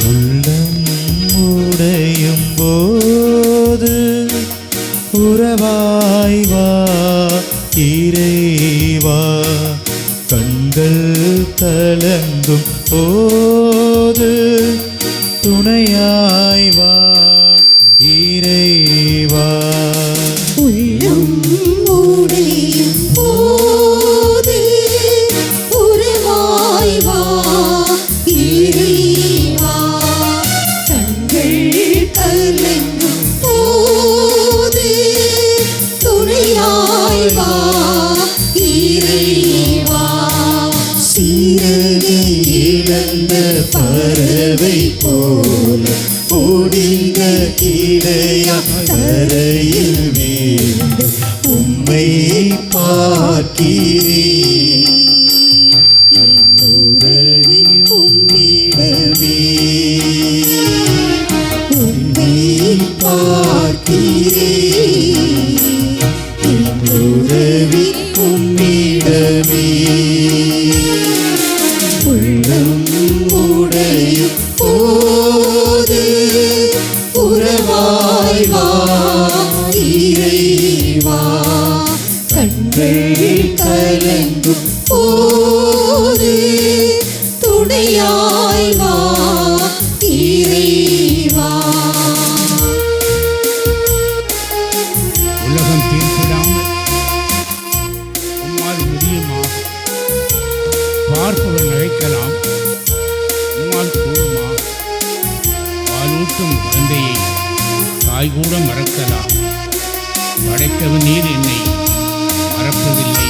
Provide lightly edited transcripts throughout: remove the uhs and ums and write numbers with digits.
உள்ளம் உடையும் போது உறவாய் வா இறைவா, கண்கள் கலங்கும் போது துணையாய் வா இறைவா. உள்ளம் உடையும் போது உறவாய் வா இறைவா, கண்கள் கலங்கும் போது துணையாய் வா இறைவா. சீரகை இழந்த பறவை போல ஓடிந்த இடையா கரையில் வீழ்ந்த உம்மை பார்க்கிறேன். உதவி உம்மிடமே உம்மை பார்க்கிறேன். உதவி உம்மிடமே. உள்ளம் உடையும் போது உறவாய் வா இறைவா, கண்கள் கலங்கும் போது துணையாய் வா இறைவா. உலகம் தீர்ப்பிடாமல் உம்மால் முடியுமா? பார்ப்பவர் நகைக்கலாம், உம்மால் கூடுமா? பாலூட்டும் குழந்தையை தாய் கூட மறக்கலாம். படைத்தவன் நீர் என்னை மறப்பதில்லை.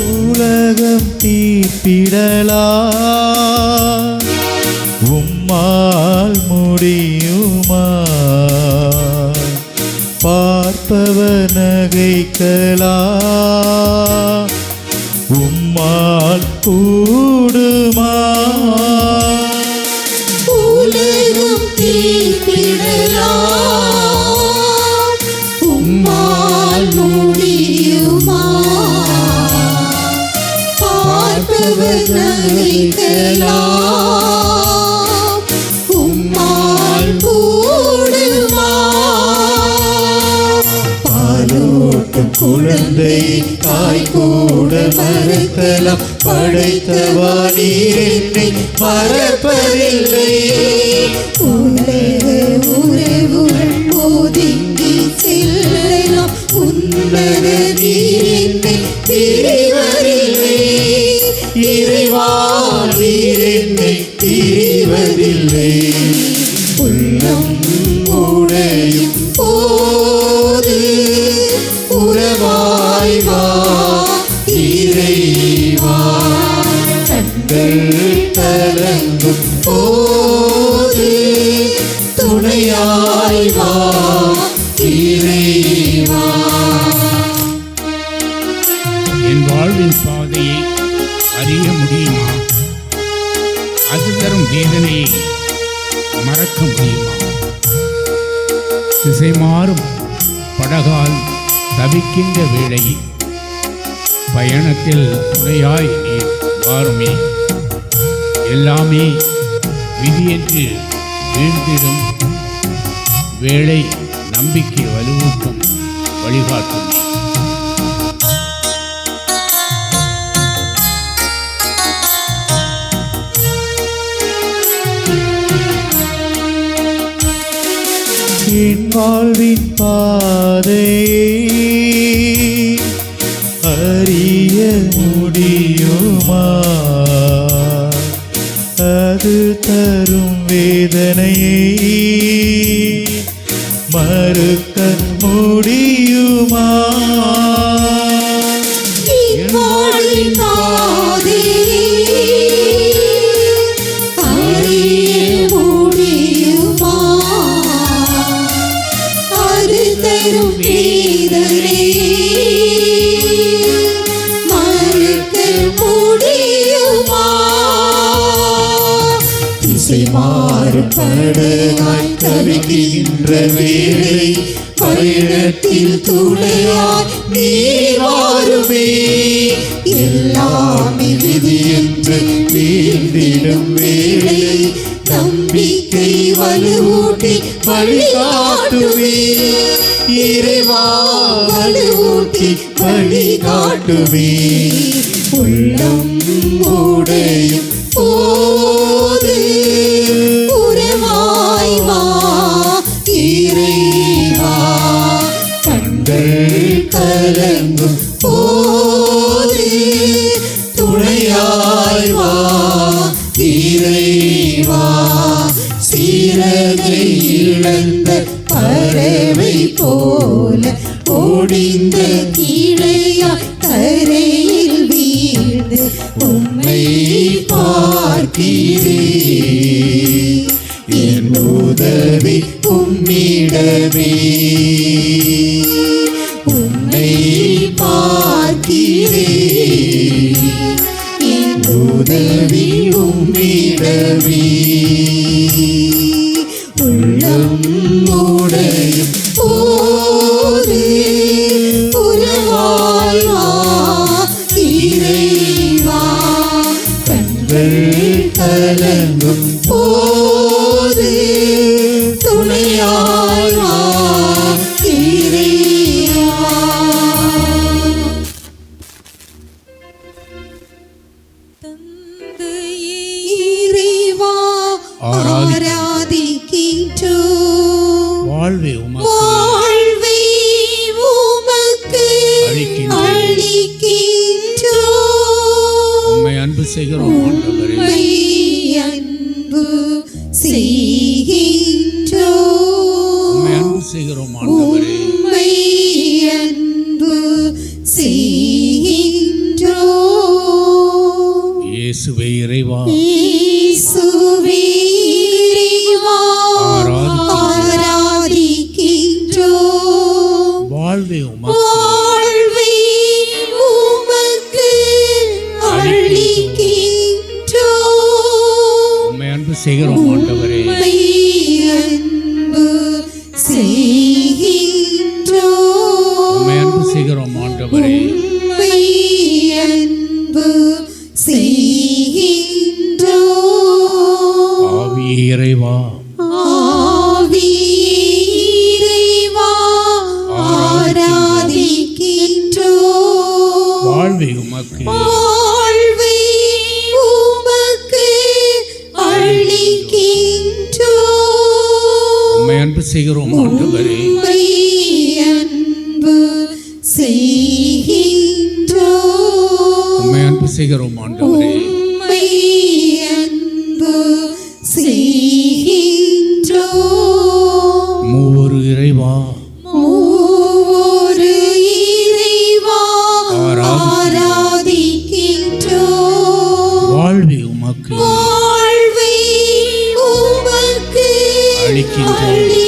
உலகம் தீர்ப்பிடலாம், உம்மால் முடியுமா? பார்ப்பவர் நகைக்கலாம், உம்மால் கூடுமா? உலகம் தீர்ப்பிடலாம், உம்மால் முடியுமா? பார்ப்பவர் நகைக்கலாம், உம்மால் கூடுமா? பாலூட்டும் குழந்தை தாய் கூட மறக்கலாம், படைத்தவா நீர் என்னை மறப்பதில்லை. உலக உறவுகள் ஒதுங்கி செல்லலாம், உன்னத நீர் என்னை பிரிவதில்லை. இறைவா நீர் என்னை பிரிவதில்லை. உள்ளம் உடையும் போது உறவாய் வா இறைவா, கண்கள் கலங்கும் போது துணையாய் வா இறைவா. என் வாழ்வின் பாதையை அறிய முடியுமா? அது தரும் வேதனையை மறக்க முடியுமா? திசை மாறும் படகால் தவிக்கின்ற வேளையில் பயணத்தில் துணையாய் நீர் வாருமே. எல்லாமே விதியென்று வீழ்ந்திடும் வேளை நம்பிக்கை வலுவூட்டும் வழிகாட்டும். என் வாழ்வின் பாதையை அறிய முடியுமா? அது தரும் வேதனையை மறுக்க முடியுமா? வாழ்வின் பாதையை அறிய முடியுமா? அது தரும் வேதனையை மறுக்க முடியுமா? திசை மாற படகாய் தவிக்கின்ற வேளை பயணத்தில் துணையாய் நீ வாருமே. எல்லாமே விதி என்று வீழ்ந்திடும் வேளை நம்பிக்கை வலுவூட்டி வழிகாட்டுமே. இறைவா வலுவூட்டி வழிகாட்டுமே. உள்ளம் உடையும் போது உறவாய் வா இறைவா. கண்கள் கலங்கும் போது துணையாய் வா இறைவா. சீரகை இழந்த பறவை போல ஓடிந்த கீழையா கரையில் வீழ்ந்து உம்மை பார்க்கிறேன். என் உதவி உம்மிடமே. உம்மை பார்க்கிறேன். என் உதவி உம்மிடமே. உள்ளம் உடையும் போது உறவாய் வா இறைவா. கண்கள் கலங்கும் போது துணையாய் வா இறைவா. தந்தையே இறைவா ஆராதிக்கின்றோம். வாழ்வே உமக்கு வாழ்வை உமக்கு அளிக்கின்றோம். உம்மை அன்பு செய்கிறோம் ஆண்டவரே. உம்மை அன்பு செய்கின்றோம். உம்மை அன்பு செய்கிறோம் ஆண்டவரே. உம்மை அன்பு செய்கின்றோம். இயேசுவே இறைவா இயேசுவே இறைவா ஆராதிக்கின்றோம். வாழ்வே உமக்கு வாழ்வை உமக்கு அளிக்கின்றோம். உம்மை அன்பு செய்கிறோம் ஆண்டவரே. உம்மை அன்பு செய்கின்றோம். உம்மை அன்பு செய்கிறோம் ஆண்டவரே. உம்மை அன்பு செய்கின்றோம். ஆவியே இறைவா ஆவியே இறைவா ஆராதிக்கின்றோம். வாழ்வே உமக்கு வாழ்வை உமக்கு அளிக்கின்றோம். உம்மை அன்பு செய்கிறோம் ஆண்டவரே. உம்மை அன்பு செய்கின்றோம். உம்மை அன்பு செய்கிறோம் ஆண்டவரே. உம்மை அன்பு செய்கின்றோம். மூவொரு இறைவா மூவொரு இறைவா ஆராதிக்கின்றோம். வாழ்வே உமக்கு வாழ்வை உமக்கு அளிக்கின்றோம். அளிக்கின்றோம்.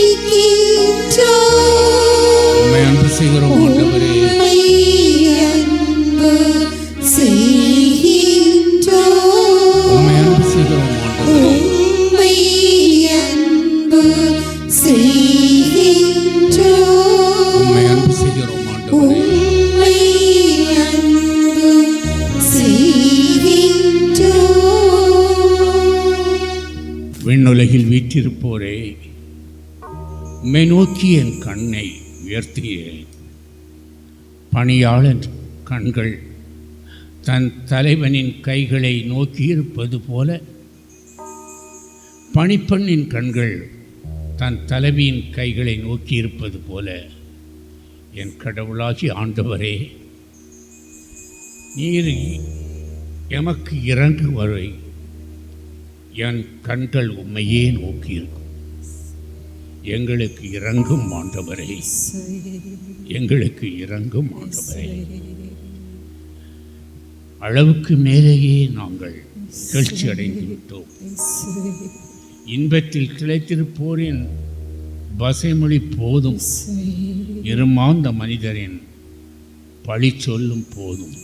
உம்மை அன்பு செய்கிறோம் ஆண்டவரே. உம்மை அன்பு செய்கின்றோம். உம்மை அன்பு செய்கிறோம் ஆண்டவரே. உம்மை அன்பு செய்கின்றோம். உம்மை அன்பு செய்கிறோம் ஆண்டவரே. உம்மை அன்பு செய்கின்றோம். விண்ணுலகில் வீற்றிருப்போரே, உம்மை நோக்கி என் கண்ணை உயர்த்துகிறேன். பணியாளன் கண்கள் தன் தலைவனின் கைகளை நோக்கியிருப்பது போல, பணிப்பெண்ணின் கண்கள் தன் தலைவியின் கைகளை நோக்கியிருப்பது போல, என் கடவுளாகி ஆண்டவரே, நீர் எமக்கு இறங்கு வரை என் கண்கள் உம்மையே நோக்கியிருக்கும். எங்களுக்கு இறங்கும் ஆண்டவரே, எங்களுக்கு இறங்கும் ஆண்டவரே. அளவுக்கு மேலேயே நாங்கள் கிளர்ச்சி அடைந்து விட்டோம். இன்பத்தில் திளைத்திருப்போரின் வசைமொழி போதும், இருமாந்த மனிதரின் பழி சொல்லும் போதும்.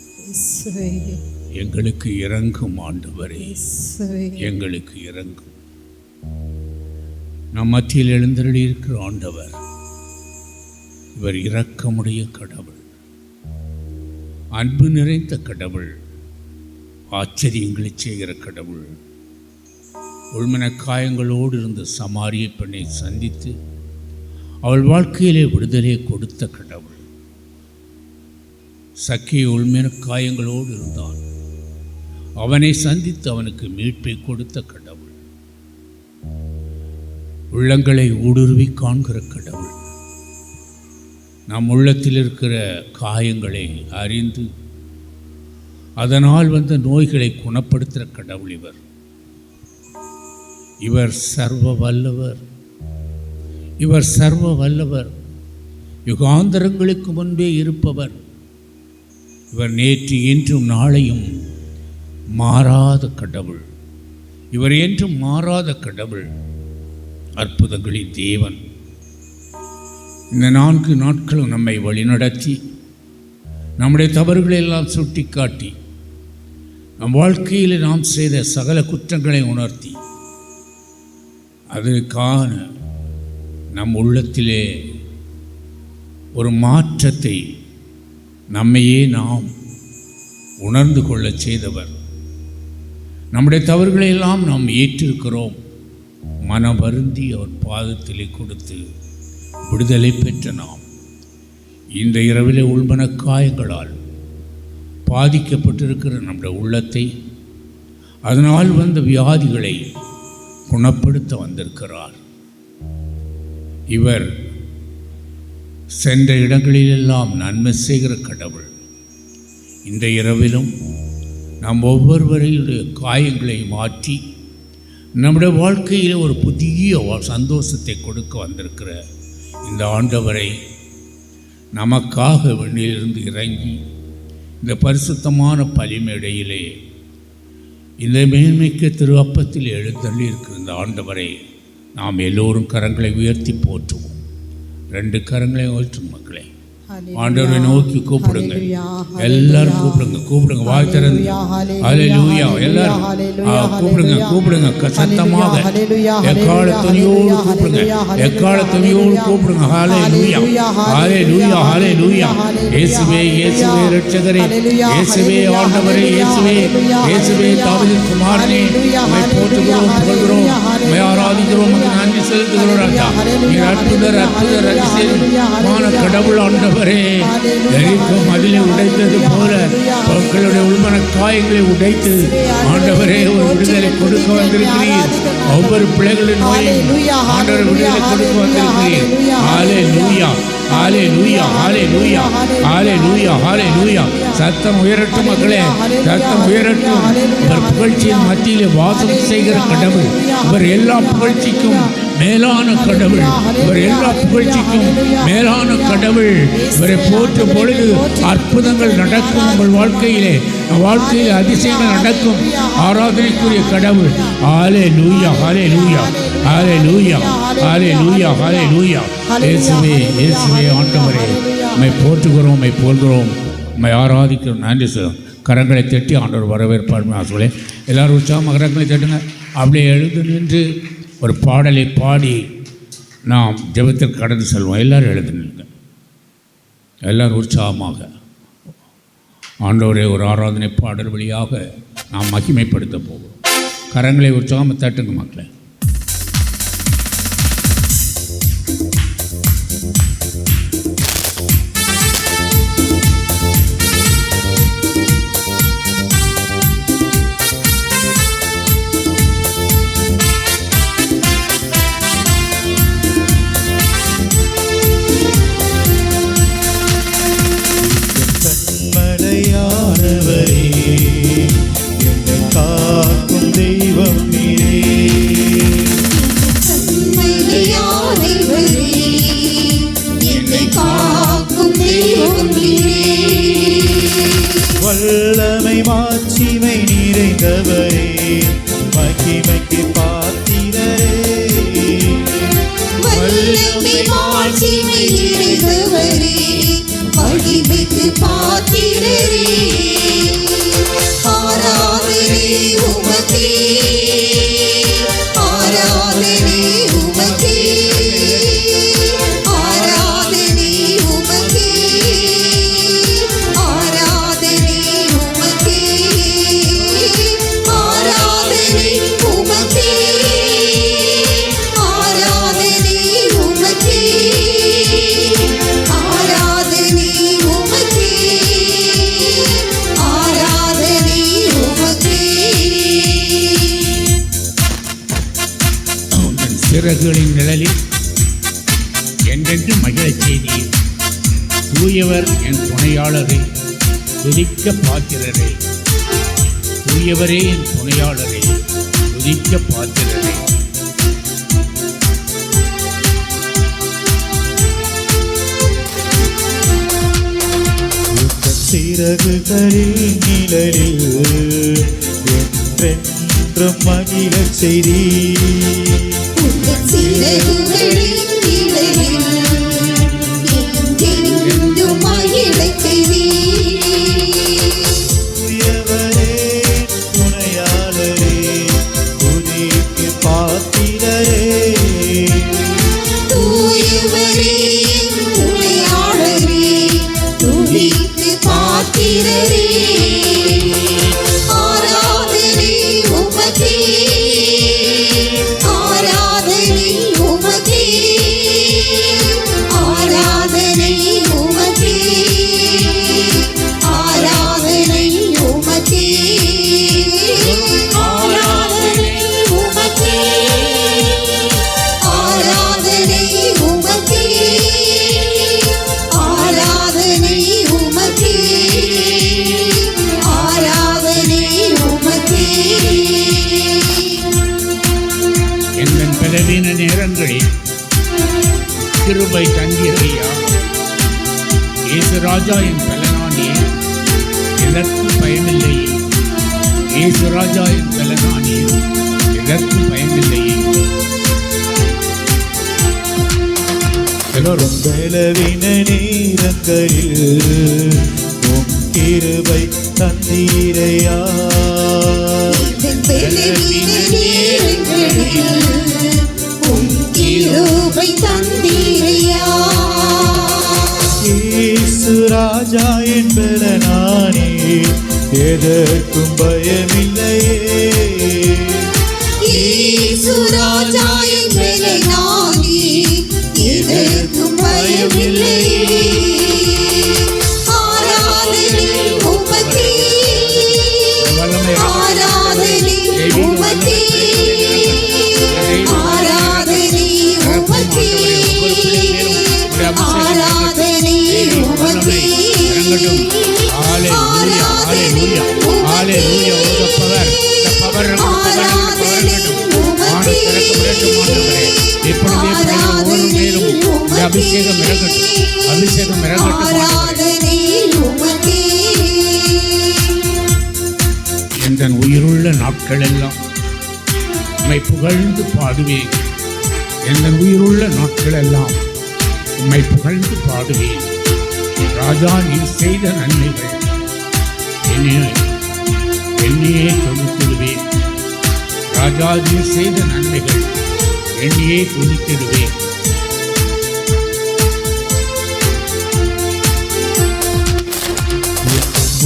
எங்களுக்கு இறங்கும் ஆண்டவரே, எங்களுக்கு இறங்கும். நம் மத்தியில் எழுந்தருளி இருக்கிற ஆண்டவர் இவர் இரக்கமுடைய கடவுள், அன்பு நிறைந்த கடவுள், ஆச்சரியங்களை செய்கிற கடவுள். உள்மன காயங்களோடு இருந்த சமாரிய பெண்ணை சந்தித்து அவள் வாழ்க்கையிலே விடுதலை கொடுத்த கடவுள். சக்கிய உள்மன காயங்களோடு இருந்தான், அவனை சந்தித்து அவனுக்கு மீட்பை கொடுத்த கடவுள். உள்ளங்களை ஊடுருவி காண்கிற கடவுள், நம் உள்ளத்தில் இருக்கிற காயங்களை அறிந்து அதனால் வந்த நோய்களை குணப்படுத்துகிற கடவுள் இவர். இவர் சர்வ வல்லவர், இவர் சர்வ வல்லவர், யுகாந்தரங்களுக்கு முன்பே இருப்பவர். இவர் நேற்று இன்றும் நாளையும் மாறாத கடவுள். இவர் என்றும் மாறாத கடவுள், அற்புதங்களின் தேவன். இந்த 4 நாட்களும் நம்மை வழிநடத்தி நம்முடைய தவறுகளை எல்லாம் சுட்டிக்காட்டி நம் வாழ்க்கையில் நாம் செய்த சகல குற்றங்களை உணர்த்தி அதற்கான நம் உள்ளத்திலே ஒரு மாற்றத்தை நம்மையே நாம் உணர்ந்து கொள்ள செய்தவர். நம்முடைய தவறுகளை எல்லாம் நாம் ஏற்றிருக்கிறோம். மனம் வருந்தி அவர் பாதத்திலே கொடுத்து விடுதலை பெற்ற நாம் இந்த இரவிலே உள்மன காயங்களால் பாதிக்கப்பட்டிருக்கிற நம்முடைய உள்ளத்தை, அதனால் வந்த வியாதிகளை குணப்படுத்த வந்திருக்கிறார். இவர் சென்ற இடங்களிலெல்லாம் நன்மை செய்கிற கடவுள். இந்த இரவிலும் நாம் ஒவ்வொருவரையுடைய காயங்களை மாற்றி நம்முடைய வாழ்க்கையில் ஒரு புதிய சந்தோஷத்தை கொடுக்க வந்திருக்கிற இந்த ஆண்டவரை நமக்காக விண்ணிலிருந்து இறங்கி இந்த பரிசுத்தமான பலிமேடையிலே இந்த மேன்மைக்கு திரு அப்பத்தில் எழுந்தள்ளி இருக்கிற இந்த ஆண்டவரை நாம் எல்லோரும் கரங்களை உயர்த்தி போற்றுவோம். 2 கரங்களை உயர்த்தும் மக்களே, ஆண்டவரை நோக்கி கூப்பிடுங்க. எல்லாரும் கூப்பிடுங்க, வாய் திறந்து ஹல்லேலூயா எல்லாரும் கூப்பிடுங்க சத்தமாக, எக்கால துணியோடு கூப்பிடுங்க. ஹல்லேலூயா ஹல்லேலூயா ஹல்லேலூயா. இயேசுவே இயேசுவே இரட்சகரே, இயேசுவே ஆண்டவரே, இயேசுவே தாவீதின் குமாரனே, உம்மை போற்றுகிறோம், புகழ்கிறோம், உம்மை ஆராதிக்கிறோம், உமக்கு நன்றி செலுத்துகிறோம். ராஜா, நீர் அற்புதர் அதிசயமான கடவுள் ஆண்டவர். மதிலை உடைத்தது போல மக்களுடைய உள்மன காயங்களை உடைத்து ஆண்டவரே ஒரு விடுதலை கொடுக்க வந்திருக்கிறீர். ஒவ்வொரு பிள்ளைகளின் நோயும் ஆண்டவர் விடுதலை கொடுக்க வந்திருக்கிறீர். ஹல்லேலூயா ஹல்லேலூயா ஹல்லேலூயா ஹல்லேலூயா ஹல்லேலூயா. சத்தம் உயரட்டும் மக்களே, சத்தம் உயரட்டும். இவர் புகழ்ச்சியின் மத்தியிலே வாசம் செய்கிற கடவுள். இவர் எல்லா புகழ்ச்சிக்கும் மேலான கடவுள். இவர் எல்லா புகழ்ச்சிக்கும் மேலான கடவுள். இவரை போற்றும் பொழுது அற்புதங்கள் நடக்கும். உங்கள் வாழ்க்கையிலே அதிசயங்கள் நடக்கும். ஆராதனைக்குரிய கடவுள். ஹல்லேலூயா ஹல்லேலூயா ஹல்லேலூயா ஹல்லேலூயா ஹல்லேலூயா. இயேசுவே இயேசுவே ஆண்டவரே, உம்மை போற்றுகிறோம், உம்மை போற்றுகிறோம், உம்மை ஆராதிக்கிறோம். நன்றி சொல்லுவோம். கரங்களை தட்டி ஆண்டவர் வரவேற்பார். சொல்லே எல்லாரும் உற்சாகமாக கரங்களை தட்டுங்க. அப்படியே எழுந்து நின்று ஒரு பாடலை பாடி நாம் ஜெபத்திற்கு கடந்து செல்வோம். எல்லோரும் எழுந்து நில்லுங்க. எல்லோரும் உற்சாகமாக ஆண்டவரே ஒரு ஆராதனை பாடல் வழியாக நாம் மகிமைப்படுத்த போகிறோம். கரங்களை உற்சாகமாக தட்டுங்க மக்களே. வல்லமை மாட்சிமை நிறைந்தவரே, மகிமைக்கு பாத்திரரே. வல்லமை மாட்சிமை நிறைந்தவரே, மகிமைக்கு பாத்திரரே. ஆராதனை உமக்கே, ஆராதனை உமக்கே. சிறகுகளின் நிழலில் என்றென்று மகிழச் செய்தீர். தூயவர் என் துணையாளரை, துதிக்க பாத்திரரே. தூயவரே என் துணையாளரை, துதிக்க பாத்திரரே. சிறகுகளில் நிழலில் என்றென்றும் மகிழச் செய்தீர். சிறகுகளின் நிழலில் என்றென்றும் மகிழச் செய்தீர். தூயவரே துணையாளரே, துதிக்கு பாத்திரரே. தூயவரே துணையாளரே, துதிக்கு பாத்திரரே. ஆராதனை உமக்கே, ஆராதனை உமக்கே, ஆராதனை உமக்கே, ஆராதனை உமக்கே, ஆராதனை உமக்கே, ஆராதனை உமக்கே, ஆராதனை உமக்கே, ஆராதனை உமக்கே. எங்கள் பலவீன நேரங்களில் கிருபை தந்தீரையா. இயேசு ராஜா என் பலனானே, எதற்கும் பயமில்லையே. இயேசு ராஜா என் பலனானே, எதற்கும் பயமில்லையே. எல்லோரும் பலவீன நேரங்களில் உம் கிருபை தந்தீரையா. பலவீன நேரங்களில் உம் கிருபை தந்தீரையா. இயேசு ராஜா என்பதனானே, எதற்கும் பயமில்லையே. இயேசு ராஜா என்பதை நானே, எதற்கும் பயமில்லையே. ஆராதனை உமக்கே, ஆராதனை உமக்கே, ஆராதனை உமக்கே, ஆராதனை உமக்கே, அபிஷேகம் இறங்கட்டும், அபிஷேகம் இறங்கட்டும். ஆராதனை உமக்கே. என் உயிருள்ள நாட்கள் எல்லாம் உம்மை புகழ்ந்து பாடுவேன். என் உயிருள்ள நாட்கள் எல்லாம் உம்மை புகழ்ந்து பாடுவேன். ராஜா நீர் செய்த நன்மைகள் என்னையே துதித்திடுவேன். ராஜா நீர் செய்த நன்மைகள் என்னையே துதித்திடுவேன்.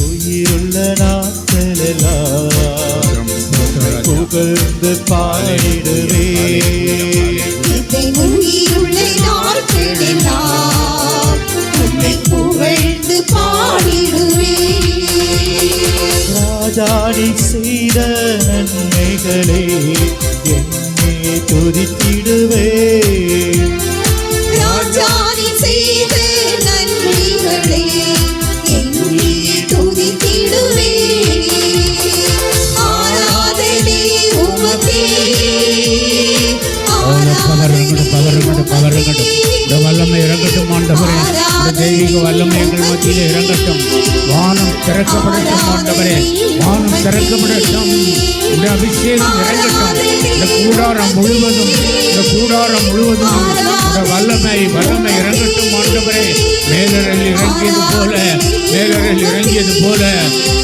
உயிருள்ள நாட்களெல்லாம் புகழ்ந்து பாடிடுவேன். உயிருள்ள நாட்களெல்லாம் உம்மை புகழ்ந்து பாடிடுவேன். ராஜாடி செய்த நன்மைகளே என்னை துதித்திடுவேன். ராஜானி செய்த நன்மைகளே என்னை துதித்திடுவேன். ஆராதனை உமக்கே, ஆராதனை பவரங்கட்டும். இந்த வல்லமை இறங்கட்டும் ஆண்டவரே. இந்த தெய்வீக வல்லமை எங்கள் மத்தியிலே இறங்கட்டும். வானம் திறக்கப்படட்டும் ஆண்டவரே. வானம் திறக்கப்படட்டும். இந்த அபிஷேகம் இறங்கட்டும். இந்த கூடாரம் முழுவதும் இந்த வல்லமை இறங்கட்டும் ஆண்டவரே. மேலரில் இறங்கியது போல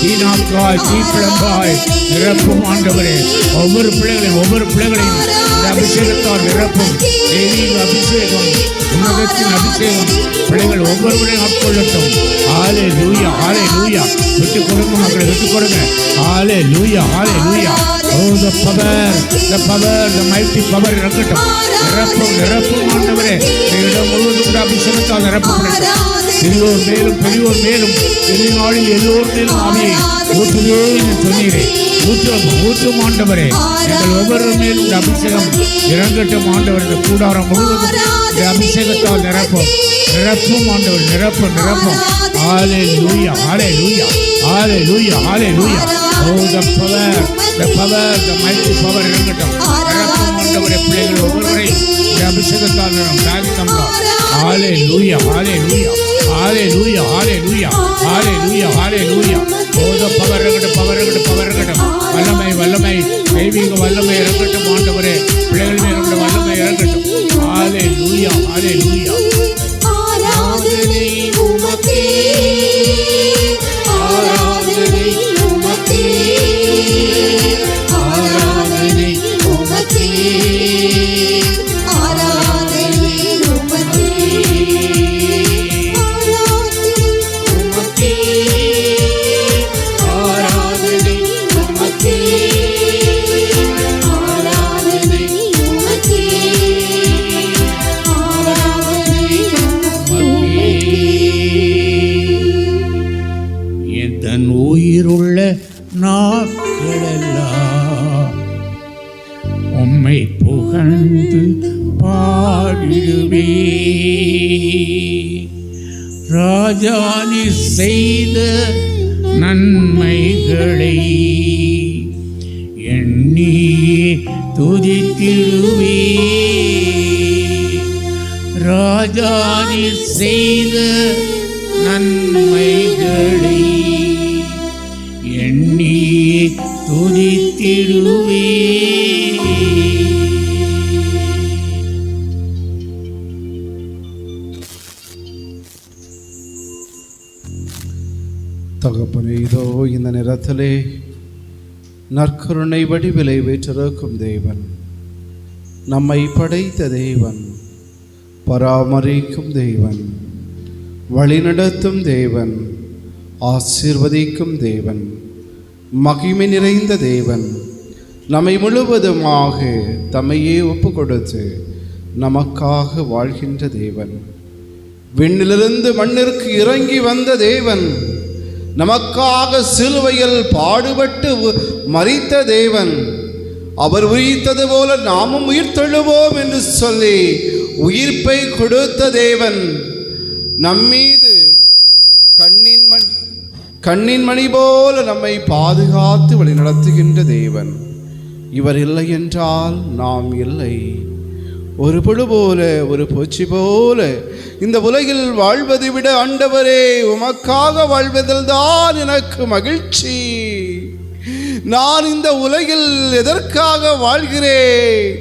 தீனாக்காய் தீப்பிழம்பாய் நிரப்பும் ஆண்டவரே. ஒவ்வொரு பிள்ளைகளையும் இந்த அபிஷேகத்தால் நிரப்பும். தெய்வீக அபிஷேகம், உன்னதத்தின் அபிஷேகம் பிள்ளைகள் ஒவ்வொருவரையும் ஆட்கொள்ளட்டும். ஹல்லேலூயா, ஹல்லேலூயா. விட்டுக் கொடுங்க மக்களை, விட்டுக் கொடுங்க. ஹல்லேலூயா, ஹல்லேலூயா. Oh, the mighty power இறங்கட்டும். நிரப்பும் ஆண்டவரே. இடம் முழுவதும் அபிஷேகத்தால் நிரப்பப்படட்டும். சிறியோர் மேலும் பெரியோர் மேலும் இறுதி நாளில் எல்லோர் மேலும் ஆவியை ஊற்றுவே என்று சொன்னீரே. ஊற்றும் ஆண்டவரே, எங்கள் ஒவ்வொரு மேலும் இந்த அபிஷேகம் இறங்கட்டும் ஆண்டவர். இந்த கூடாரம் முழுவதும் இந்த அபிஷேகத்தால் நிரப்பும் ஆண்டவர், நிரப்பும். ஹalleluya, hallelujah, hallelujah, hallelujah. Oh, the power, the mighty power இறங்கட்டும். நிரப்பும் ஆண்டவரே, பிள்ளைகள் ஒவ்வொருவரை இந்த அபிஷேகத்தால் நிரப்பும். ஹalleluya, hallelujah, hallelujah, hallelujah, hallelujah, hallelujah. Oh, the power இறங்கட்டும். வல்லமை தெய்வீக வல்லமை இறங்கட்டும் ஆண்டவரே, பிள்ளைகள் மேல் உள்ள வல்லமை இறங்கட்டும். ஹalleluya, hallelujah. ஆராதனை உமக்கே, ஆராதனை உமக்கே, ஆராதனை உமக்கே, ஆராதனை உமக்கே, ஆராதனை உமக்கே, ஆராதனை உமக்கே, ஆராதனை உமக்கே. என் உயிருள்ள நாட்களெல்லாம் உம்மை புகழ்ந்து பாடிடுவே. ராஜானி செய்த நன்மைகளை எண்ணி துதித்திடுவே. ராஜானி செய்த நன்மைகளை எண்ணி துதித்திடுவே. தகப்பனே, இதோ இந்த நேரத்திலே நற்கருணை வடிவிலை வீற்றிருக்கும் தேவன், நம்மை படைத்த தேவன், பராமரிக்கும் தேவன், வழிநடத்தும் தேவன், ஆசீர்வதிக்கும் தேவன், மகிமை நிறைந்த தேவன், நம்மை முழுவதுமாக தம்மையே ஒப்பு கொடுத்து நமக்காக வாழ்கின்ற தேவன், விண்ணிலிருந்து மண்ணிற்கு இறங்கி வந்த தேவன், நமக்காக சிலுவையில் பாடுபட்டு மரித்த தேவன், அவர் உயிர்த்தது போல நாமும் உயிர்த்தெழுவோம் என்று சொல்லி உயிர்ப்பை கொடுத்த தேவன், நம்மீது கண்ணின் மணி போல நம்மை பாதுகாத்து வழி நடத்துகின்ற தேவன். இவர் இல்லை என்றால் நாம் இல்லை. ஒரு புழு போல, ஒரு பூச்சி போல இந்த உலகில் வாழ்வதை விட ஆண்டவரே உமக்காக வாழ்வதில் தான் எனக்கு மகிழ்ச்சி. நான் இந்த உலகில் எதற்காக வாழ்கிறேன்?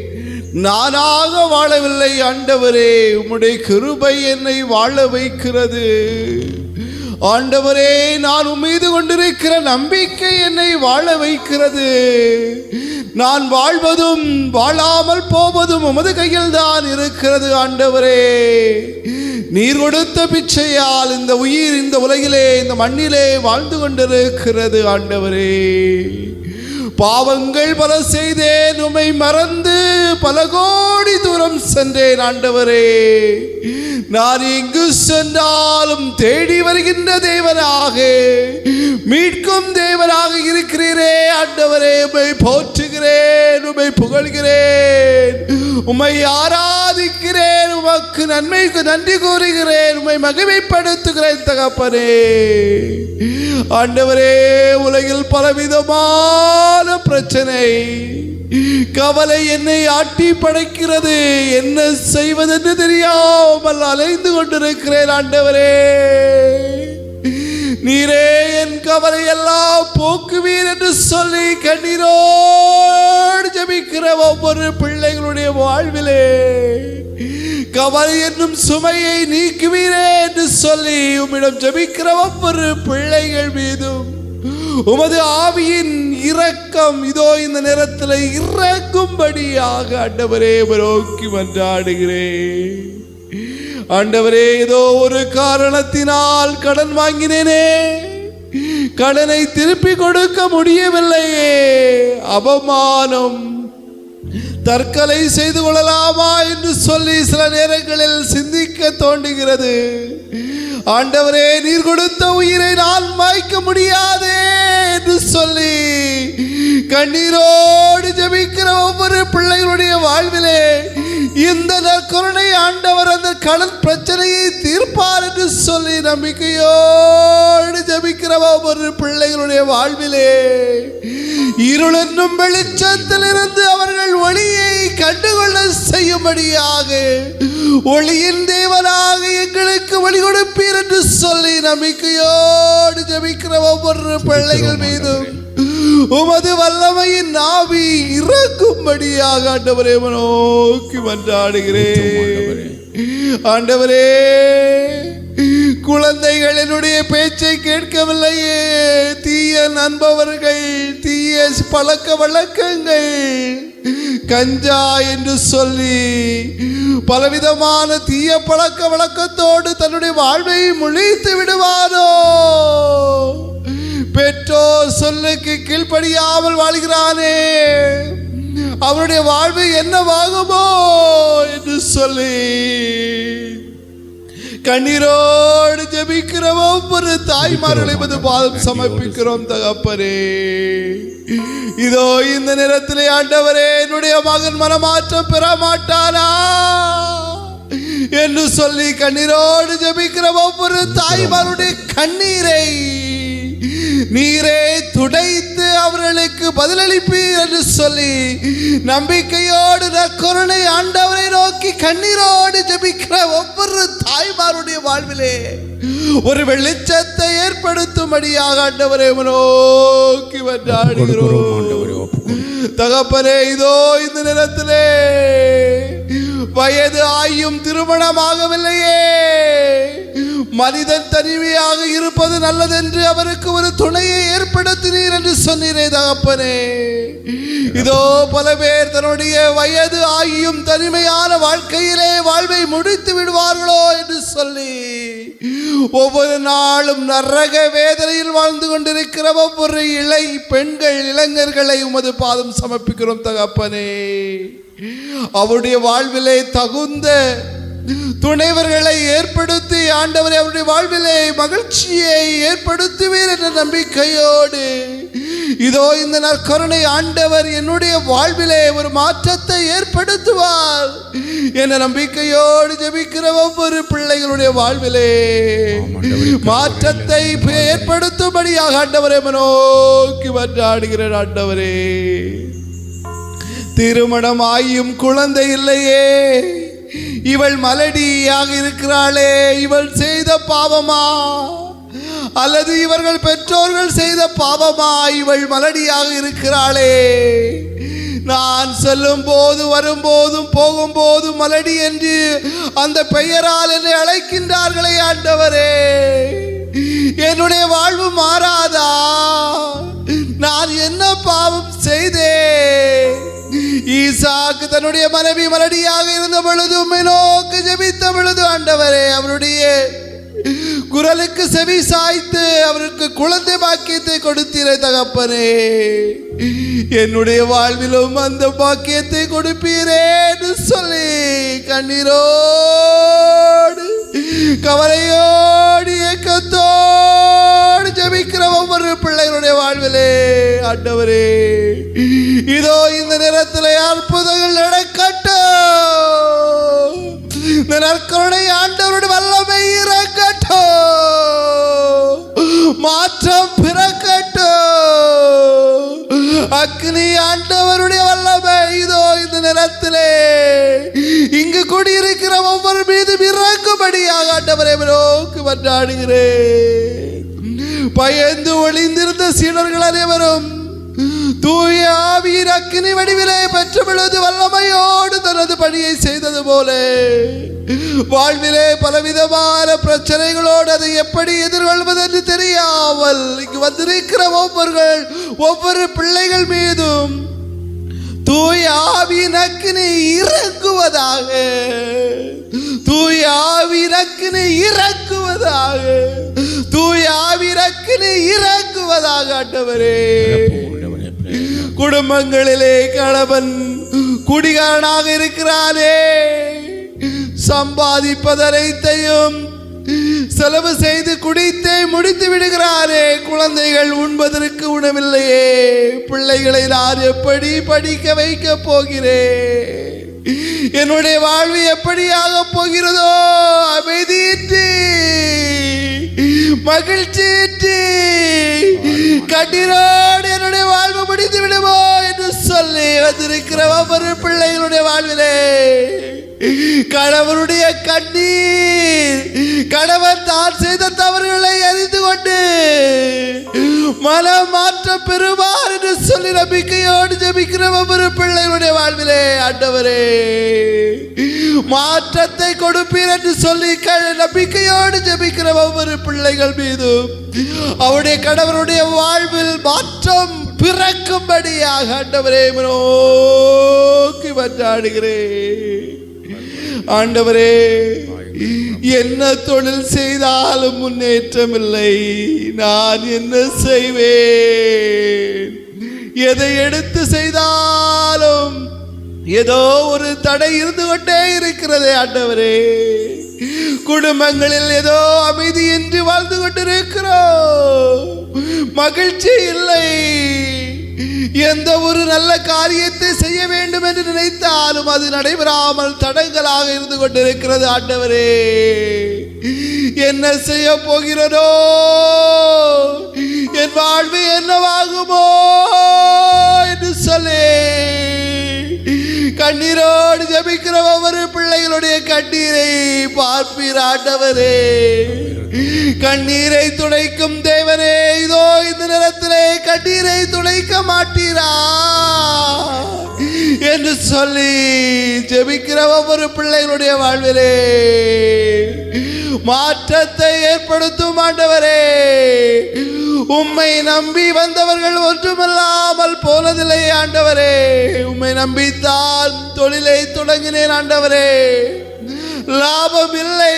நானாக வாழவில்லை ஆண்டவரே, உம்முடைய கிருபை என்னை வாழ வைக்கிறது. ஆண்டவரே, நான் உம்மீது கொண்டிருக்கிற நம்பிக்கை என்னை வாழ வைக்கிறது. நான் வாழ்வதும் வாழாமல் போவதும் உமது கையில் தான் இருக்கிறது ஆண்டவரே. நீர் கொடுத்த பிச்சையால் இந்த உயிர் இந்த உலகிலே இந்த மண்ணிலே வாழ்ந்து கொண்டிருக்கிறது ஆண்டவரே. பாவங்கள் பல செய்தேன், உம்மை மறந்து பல கோடி தூரம் சென்றேன் ஆண்டவரே. நான் எங்கு சென்றாலும் தேடி வருகின்ற தேவனாக, மீட்கும் தேவனாக இருக்கிறீரே ஆண்டவரே. உம்மை போற்றுகிறேன், உம்மை புகழ்கிறேன், உம்மை ஆராதிக்கிறேன், உமக்கு நன்மைக்கு நன்றி கூறுகிறேன், உம்மை மகிமைப்படுத்துகிறேன் தகப்பனே. ஆண்டவரே, உலகில் பலவிதமான பிரச்சனை, கவலை என்னை ஆட்டி படைக்கிறது. என்ன செய்வதென்று தெரியாமல் அலைந்து கொண்டிருக்கிறேன் ஆண்டவரே. நீரே என் கவலை எல்லாம் போக்குவீர் என்று சொல்லி கண்ணீரோடு ஜெபிக்கிற ஒவ்வொரு பிள்ளைகளுடைய வாழ்விலே கவலை என்னும் சுமையை நீக்குவீரே என்று சொல்லி உம்மிடம் ஜெபிக்கிற ஒவ்வொரு பிள்ளைகள் மீதும் உமது ஆவியின் இரக்கம் இதோ இந்த நேரத்தில் இறங்கும்படியாக ஆண்டவரே நோக்கி மன்றாடுகிறேன். ஆண்டவரே, ஏதோ ஒரு காரணத்தினால் கடன் வாங்கினேனே, கடனை திருப்பி கொடுக்க முடியவில்லையே, அவமானம், தற்கொலை செய்து கொள்ளலாமா என்று சொல்லி சில நேரங்களில் சிந்திக்க தோன்றுகிறது. ஆண்டவரே நீர் கொடுத்த உயிரை நான் மாய்க்க முடியாதே என்று சொல்லி கண்ணீரோடு ஜெபிக்கிற ஒவ்வொரு பிள்ளைகளுடைய வாழ்விலே இந்த நற்கருணை ஆண்டவர் அந்த கடன் பிரச்சனையை தீர்ப்பார் என்று சொல்லி நம்பிக்கையோடு ஜெபிக்கிற ஒவ்வொரு பிள்ளைகளுடைய வாழ்விலே இருள் என்னும் வெளிச்சத்தில் இருந்து அவர்கள் ஒளியை கண்டுகொள்ள செய்யும்படியாக ஒளியின் தேவனாக எங்களுக்கு வழி கொடுப்பீர் என்று சொல்லி நம்பிக்கையோடு ஜெபிக்கிற ஒவ்வொரு பிள்ளைகள் மீதும் உமது வல்லமையின் ஆவி இறங்கும்படியாக ஆண்டவரே நோக்கி மன்றாடுகிறேன். ஆண்டவரே குழந்தைகள் என்னுடைய பேச்சை கேட்கவில்லையே, தீய நண்பவர்கள், தீய பழக்க வழக்கங்கள், கஞ்சா என்று சொல்லி பலவிதமான தீய பழக்க வழக்கத்தோடு தன்னுடைய வாழ்வை முழித்து விடுவாரோ, பெற்றோர் சொல்லுக்கு கீழ்ப்படியாமல் வாழ்கிறானே, அவருடைய வாழ்வு என்னவாகுமோ என்று சொல்லி கண்ணீரோடு ஜெபிக்கிற ஒவ்வொரு தாய்மார்களை பாதம் சமர்ப்பிக்கிறோம் தகப்பனே. இதோ இந்த நேரத்திலே ஆண்டவரே என்னுடைய மகன் மனமாற்றம் பெற மாட்டானா என்று சொல்லி கண்ணீரோடு ஜெபிக்கிற ஒவ்வொரு தாய்மாருடைய கண்ணீரை நீரே துடைத்து அவர்களுக்கு பதிலளிப்பீர் என்று சொல்லி நம்பிக்கையோடு நற்கருணை ஆண்டவரை நோக்கி கண்ணீரோடு ஜெபிக்கிற ஒவ்வொரு தாய்மாருடைய வாழ்விலே ஒரு வெளிச்சத்தை ஏற்படுத்தும்படியாக ஆண்டவரை நோக்கி மன்றாடுகிறோம். தகப்பனே இதோ இந்த நேரத்திலே வயது ஆயும் திருமணமாகவில்லையே, மனிதன் தனிமையாக இருப்பது நல்லதென்று அவருக்கு ஒரு துணையை ஏற்படுத்தினீர் என்று சொன்னீரே தகப்பனே. இதோ பல பேர் தன்னுடைய வயது ஆகியும் தனிமையான வாழ்க்கையிலே வாழ்வை முடித்து விடுவார்களோ என்று சொல்லி ஒவ்வொரு நாளும் நரக வேதனையில் வாழ்ந்து கொண்டிருக்கிற ஒவ்வொரு இளை பெண்கள் இளைஞர்களை உமது பாதம் சமர்ப்பிக்கிறோம் தகப்பனே. அவருடைய வாழ்விலே தகுந்த துணைவர்களை ஏற்படுத்தி ஆண்டவரை அவருடைய வாழ்விலே மகிழ்ச்சியை ஏற்படுத்துவீர் என்ற நம்பிக்கையோடு இதோ இந்த நற்கருணை ஆண்டவர் என்னுடைய வாழ்விலே ஒரு மாற்றத்தை ஏற்படுத்துவார் என்ற நம்பிக்கையோடு ஜெபிக்கிற ஒவ்வொரு பிள்ளைகளுடைய வாழ்விலே மாற்றத்தை ஏற்படுத்தும்படியாக ஆண்டவரை நோக்கி மன்றாடுகிறேன். ஆண்டவரே திருமணம் ஆயும் குழந்தை இல்லையே, இவள் மலடியாக இருக்கிறாளே, இவள் செய்த பாவமா அல்லது இவர்கள் பெற்றோர்கள் செய்த பாவமா இவள் மலடியாக இருக்கிறாளே? நான் செல்லும் போது வரும்போதும் போகும்போதும் மலடி என்று அந்த பெயரால் என்னை அழைக்கின்றார்களே ஆண்டவரே, என்னுடைய வாழ்வு மாறாதா? நான் என்ன பாவம் செய்தேன்? ஈசாக்கு தன்னுடைய மனைவி மலடியாக இருந்த பொழுது உம்மை நோக்கி ஜெபித்த பொழுது ஆண்டவரே அவருடைய குரலுக்கு செவி சாய்த்து அவருக்கு குழந்தை பாக்கியத்தை கொடுத்தீரே தகப்பனே. என்னுடைய வாழ்விலும் அந்த பாக்கியத்தை கொடுப்பீரே என்று சொல்லி கண்ணீரோடு கவலையோடு ஏக்கத்தோடு ஜெபிக்கிற ஒவ்வொரு பிள்ளைகளுடைய வாழ்விலே ஆண்டவரே இதோ இந்த நேரத்தில் அற்புதங்கள் நடக்கட்டும். இந்த நற்கருணை ஆண்டவருடைய வல்லமை இறங்கட்டும், மாற்றம் பிறக்கட்டும். அக்னி ஆண்டவருடைய வல்லமை இதோ இந்த நேரத்திலே இங்கு குடியிருக்கிற ஒவ்வொரு மீது இறங்கும்படியாக ஆண்டவரை நோக்கி மன்றாடுகிறேன். பயந்து ஒளிந்திருந்த சீடர்கள் அனைவரும் தூய ஆவியின் அக்கினி வடிவிலே பெற்ற பொழுது வல்லமையோடு தனது பணியை செய்தது போல வாழ்விலே பலவிதமான பிரச்சனைகளோடு அதை எப்படி எதிர்கொள்வது என்று தெரியாமல் இங்கு வந்திருக்கிற ஒவ்வொரு பிள்ளைகள் மீதும் தூய ஆவியின் அக்கினி இறங்குவதாக, தூய ஆவியின் அக்கினி இறங்குவதாக, தூய ஆவியின் அக்கினி இறங்குவதாக ஆண்டவரே. குடும்பங்களிலே கணவன் குடிகாரனாக இருக்கிறானே, சம்பாதிப்பதனைத்தையும் செலவு செய்து குடித்தே முடித்து விடுகிறாரே, குழந்தைகள் உண்பதற்கு உணவில்லையே, பிள்ளைகளை நான் எப்படி படிக்க வைக்க போகிறேன்? என்னுடைய வாழ்வு எப்படியாக போகிறதோ? அமைதியின்றி, மகிழ்ச்சியின்றி, கண்ணீரோடு என்னுடைய வாழ்வு முடித்து விடுமோ என்று சொல்லி வந்திருக்கிற ஒவ்வொரு பிள்ளைகளுடைய வாழ்விலே கணவனுடைய கண்ணீர், கணவன் தான் செய்த தவறுகளை அறிந்து கொண்டு மனமாற்றம் பெறுவார் என்று சொல்லி நம்பிக்கையோடு ஜெபிக்கிற ஒவ்வொரு பிள்ளைகளுடைய வாழ்விலே ஆண்டவரே மாற்றத்தை கொடுப்பீர் என்று சொல்லி நம்பிக்கையோடு ஜெபிக்கிற ஒவ்வொரு பிள்ளைகள் மீதும் அவருடைய கணவனுடைய வாழ்வில் மாற்றம் பிறக்கும்படியாக ஆண்டவரே நோக்கி மன்றாடுகிறேன். ஆண்டவரே, என்ன தொழில் செய்தாலும் முன்னேற்றம் இல்லை, நான் என்ன செய்வேன்? எதை எடுத்து செய்தாலும் ஏதோ ஒரு தடை இருந்து கொண்டே இருக்கிறது ஆண்டவரே. குடும்பங்களில் ஏதோ அமைதியின்றி வாழ்ந்து கொண்டிருக்கிறோம், மகிழ்ச்சி இல்லை. எந்த ஒரு நல்ல காரியத்தை செய்ய வேண்டும் என்று நினைத்தாலும் அது நடைபெறாமல் தடங்களாக இருந்து கொண்டிருக்கிறது ஆண்டவரே. என்ன செய்ய போகிறதோ? என் வாழ்வு என்னவாகுமோ என்று சொல்லி கண்ணீரோடு ஜெபிக்கிற ஒவ்வொரு பிள்ளைகளுடைய கண்ணீரை பார்ப்பீர் ஆண்டவரே. கண்ணீரை துடைக்கும் தேவனே, இதோ இந்த நேரத்திலே கண்ணீரை துடைக்க மாட்டீரா என்று சொல்லி ஜெபிக்கிற ஒவ்வொரு பிள்ளைகளுடைய வாழ்விலே மாற்றத்தை ஏற்படுத்தும் ஆண்டவரே. உம்மை நம்பி வந்தவர்கள் ஒன்றுமில்லாமல் போனதில்லை ஆண்டவரே. உம்மை நம்பித்தான் தொழிலை தொடங்கினேன் ஆண்டவரே, லாபம் இல்லை,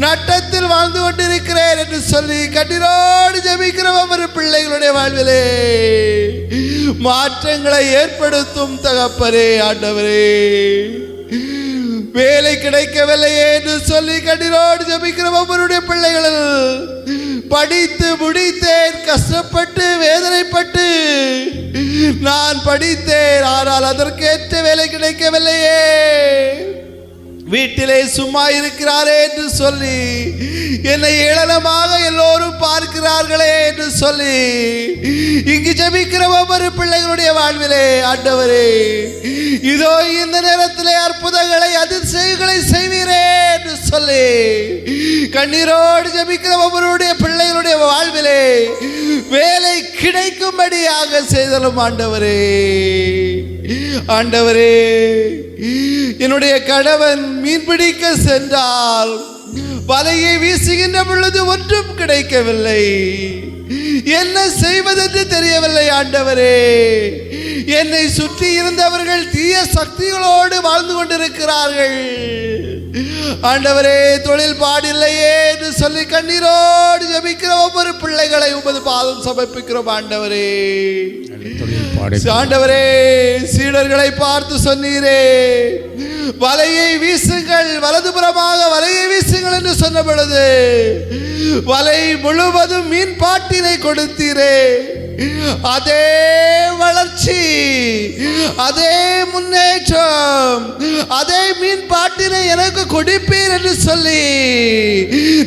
நட்டத்தில் வாழ்ந்து கொண்டிருக்கிறேன் என்று சொல்லி கண்ணீரோடு ஜெபிக்கிற ஒவ்வொரு பிள்ளைகளுடைய வாழ்விலே மாற்றங்களை ஏற்படுத்தும் தகப்பரே ஆண்டவரே. வேலை கிடைக்கவில்லையே என்று சொல்லி கண்ணீரோடு ஜெபிக்கிற ஒவ்வொருடைய பிள்ளைகளில் படித்து முடித்தேன், கஷ்டப்பட்டு வேதனைப்பட்டு நான் படித்தேன், ஆனால் அதற்கேற்ற வேலை கிடைக்கவில்லையே, வீட்டிலே சும்மா இருக்கிறாரே என்று சொல்லி என்னை ஏளனமாக எல்லோரும் பார்க்கிறார்களே என்று சொல்லி இங்கு ஜெபிக்கிற ஒவ்வொரு பிள்ளைகளுடைய வாழ்விலே ஆண்டவரே, இதோ இந்த நேரத்திலே அற்புதங்களை அதிசயங்களை செய்வீரே என்று சொல்லி கண்ணீரோடு ஜெபிக்கிற ஒவ்வொருடைய பிள்ளைகளுடைய வாழ்விலே வேலை கிடைக்கும்படியாக செய்தலும் ஆண்டவரே. ஆண்டவரே, என்னுடைய கணவன் மீன்பிடிக்க சென்றால் வலையை வீசுகின்ற பொழுது ஒன்றும் கிடைக்கவில்லை, என்ன செய்வதென்று தெரியவில்லை ஆண்டவரே. என்னை சுற்றி இருந்தவர்கள் தீய சக்திகளோடு வாழ்ந்து கொண்டிருக்கிறார்கள் ஆண்டவரே. தொழில் பாடில்லையே என்று சொல்லி கண்ணீரோடு ஜெபிக்கிற ஒவ்வொரு பிள்ளைகளை உமது பாதம் சமர்ப்பிக்கிறோம் ஆண்டவரே. ஆண்டவரே, சீடர்களை பார்த்து சொன்னீரே, வலையை வீசுங்கள், வலதுபுறமாக வலையை வீசுங்கள் என்று சொன்ன பொழுது வலை முழுவதும் மீன் பாட்டினை கொடுத்தீரே. அதே வளர்ச்சி, அதே முன்னேற்றம், அதே மீன் பாட்டினை எனக்கு கொடுப்பீர் என்று சொல்லி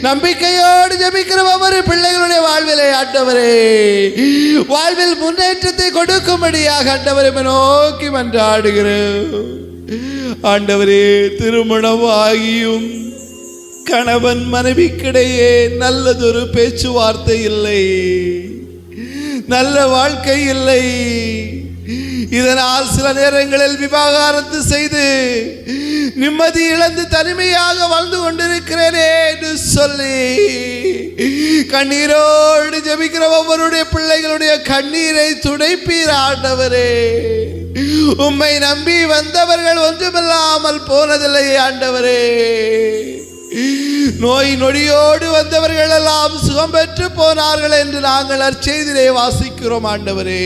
நம்பிக்கையோடு ஜெபிக்கிற ஒவ்வொரு பிள்ளைகளுடைய வாழ்விலே ஆண்டவரே வாழ்வில் முன்னேற்றத்தை கொடுக்கும்படியாக ஆண்டவரை நோக்கி மன்றாடுகிறோம். ஆண்டவரே, திருமணம் ஆகியும் கணவன் மனைவிக்கிடையே நல்லதொரு பேச்சுவார்த்தை இல்லை, நல்ல வாழ்க்கை இல்லை. இதனால் சில நேரங்களில் விவாகரத்து செய்து நிம்மதி இழந்து தனிமையாக வாழ்ந்து கொண்டிருக்கிறேனே என்று சொல்லி கண்ணீரோடு ஜெபிக்கிற ஒவ்வொருடைய பிள்ளைகளுடைய கண்ணீரை துடைப்பீர் ஆண்டவரே. உம்மை நம்பி வந்தவர்கள் ஒன்றுமில்லாமல் போனதில்லை ஆண்டவரே. நோய் நொடியோடு வந்தவர்கள் எல்லாம் சுகம் பெற்று போனார்கள் என்று நாங்கள் அச்செய்திலே வாசிக்கிறோம் ஆண்டவரே.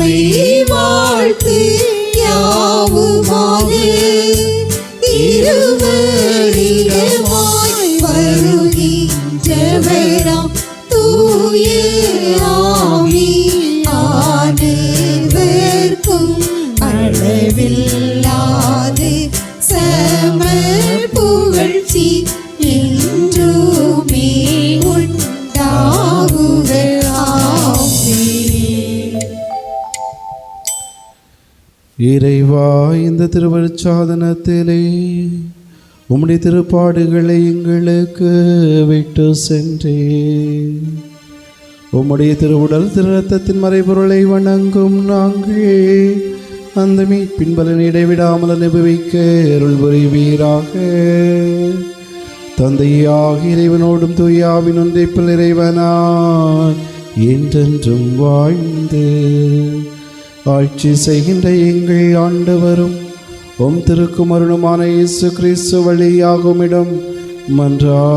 உம்மை வாழ்த்து யாவுமாக இருவரிடமாய் வருகின்றவராம் தூய ஆவியானவர்க்கும் அளவில்லாது சம புகழ்ச்சி என்றுமே உண்டாகுக. ஆமென். இறைவா, இந்த திருவருட்சாதனத்திலே உம்முடைய திருப்பாடுகளை எங்களுக்கு விட்டு சென்றே உம்முடைய திருவுடல் திரு ரத்தத்தின் மறைபொருளை வணங்கும் நாங்கள் அந்த மீட்பின் பலனை இடைவிடாமல் அனுபவிக்க அருள் புரிவீராக. தந்தையாக இறைவனோடும் தூயாவின் ஒன்றைப்பில் இறைவனாய் என்றென்றும் வாழ்ந்து ஆட்சி செய்கின்ற எங்கள் ஆண்டவரும் உம் திருக்குமாரனுமான இயேசு கிறிஸ்து வழியாக உம்மிடம் மன்றாடுகின்றோம்.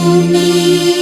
ஆமென்.